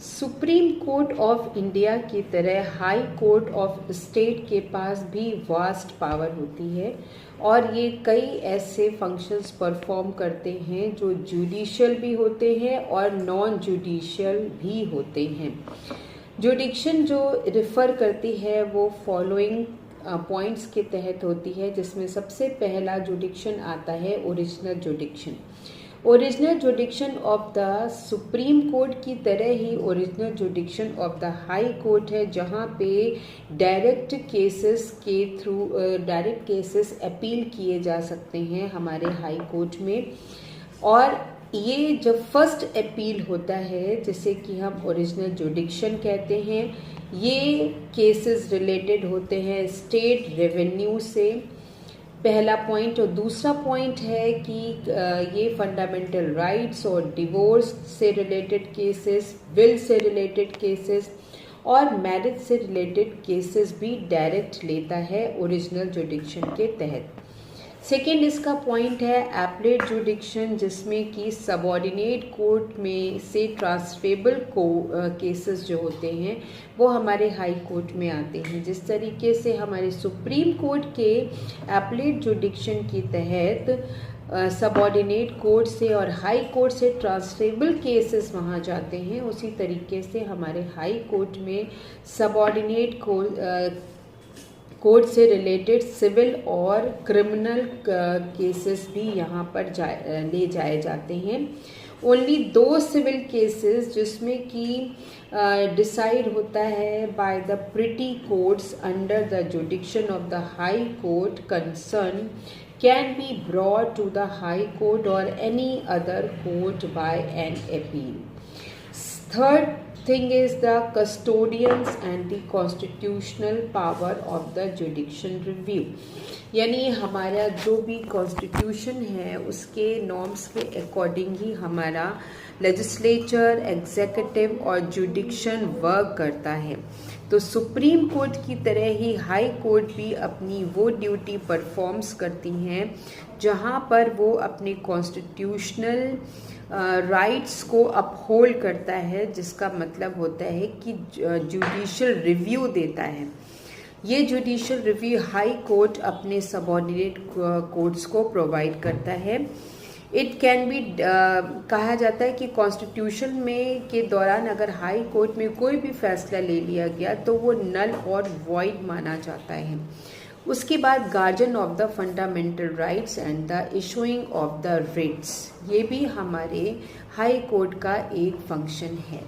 Supreme court of India की तरह high court of state के पास भी वास्ट पावर होती है और ये कई ऐसे फंक्शंस परफॉर्म करते हैं जो जुडिशियल भी होते हैं और नॉन जुडिशियल भी होते हैं। जुडिक्शन जो रिफ़र करती है वो फॉलोइंग पॉइंट्स के तहत होती है, जिसमें सबसे पहला जुडिक्शन आता है original jurisdiction. Original jurisdiction of the supreme court की तरह ही original jurisdiction of the high court है, जहाँ पे डायरेक्ट केसेस अपील किए जा सकते हैं हमारे हाई कोर्ट में। और ये जब फर्स्ट अपील होता है, जिसे कि हम ओरिजिनल जुडिक्शन कहते हैं, ये केसेस रिलेटेड होते हैं स्टेट रेवेन्यू से, पहला पॉइंट। और दूसरा पॉइंट है कि ये फंडामेंटल राइट्स और डिवोर्स से related cases, will say related cases और मैरिज से रिलेटेड केसेस भी डायरेक्ट लेता है ओरिजिनल जुडिक्शन के तहत। सेकेंड इसका पॉइंट है एपलेट जुडिक्शन, जिसमें कि सबऑर्डिनेट कोर्ट में से ट्रांसफरेबल केसेस जो होते हैं वो हमारे हाई कोर्ट में आते हैं। जिस तरीके से हमारे सुप्रीम कोर्ट के एपलेट जुडिक्शन के तहत सबऑर्डिनेट कोर्ट से और हाई कोर्ट से ट्रांसफरेबल केसेस वहाँ जाते हैं, उसी तरीके से हमारे हाई कोर्ट में सबऑर्डिनेट कोर्ट से रिलेटेड सिविल और क्रिमिनल केसेस भी यहाँ पर ले जाए जाते हैं। ओनली 2 सिविल केसेस जिसमें कि डिसाइड होता है by the pretty courts under the जुडिक्शन of the high court concern can be brought to the high court or any other court by an appeal. Third thing is the custodians and the constitutional power of the judiction review. यानी हमारा जो भी constitution है उसके norms के according ही हमारा legislature, executive और जुडिक्शन work करता है। तो सुप्रीम कोर्ट की तरह ही हाई कोर्ट भी अपनी वो ड्यूटी परफॉर्म्स करती हैं जहाँ पर वो अपने कॉन्स्टिट्यूशनल राइट्स को अपहोल्ड करता है, जिसका मतलब होता है कि जुडिशियल रिव्यू देता है। ये जुडिशियल रिव्यू हाई कोर्ट अपने सबऑर्डिनेट कोर्ट्स को प्रोवाइड करता है। इट कैन बी कहा जाता है कि कॉन्स्टिट्यूशन में के दौरान अगर हाई कोर्ट में कोई भी फैसला ले लिया गया तो वो नल और वॉइड माना जाता है। उसके बाद guardian of the fundamental rights and the issuing of the writs, ये भी हमारे हाई कोर्ट का एक फंक्शन है।